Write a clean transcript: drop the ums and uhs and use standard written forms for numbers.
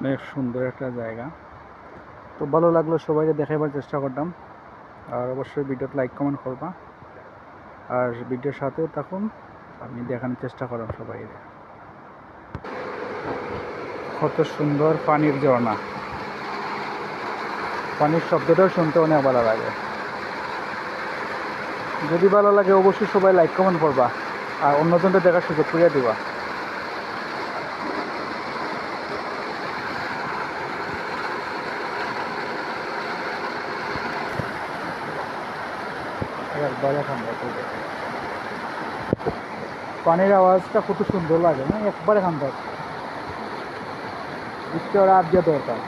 অনেক সুন্দর একটা জায়গা। তো ভালো লাগলো, সবাইকে দেখাবার চেষ্টা করলাম। আর অবশ্যই ভিডিওতে লাইক কমেন্ট করবা, আর ভিডিওর সাথেও থাকুন, আমি দেখানোর চেষ্টা করলাম সবাইকে। কত সুন্দর পানির ঝর্ণা, পানির শব্দটাও শুনতে অনেক ভালো লাগে। যদি ভালো লাগে অবশ্যই সবাই লাইক কমেন্ট করবা, আর অন্যজনকে দেখার সুযোগ করে দিবা। একবারে ঠান্ডা করে, পানির আওয়াজটা কত সুন্দর লাগে না, একবারে ঠান্ডা। ইচ্ছে আর দিয়ে দরকার।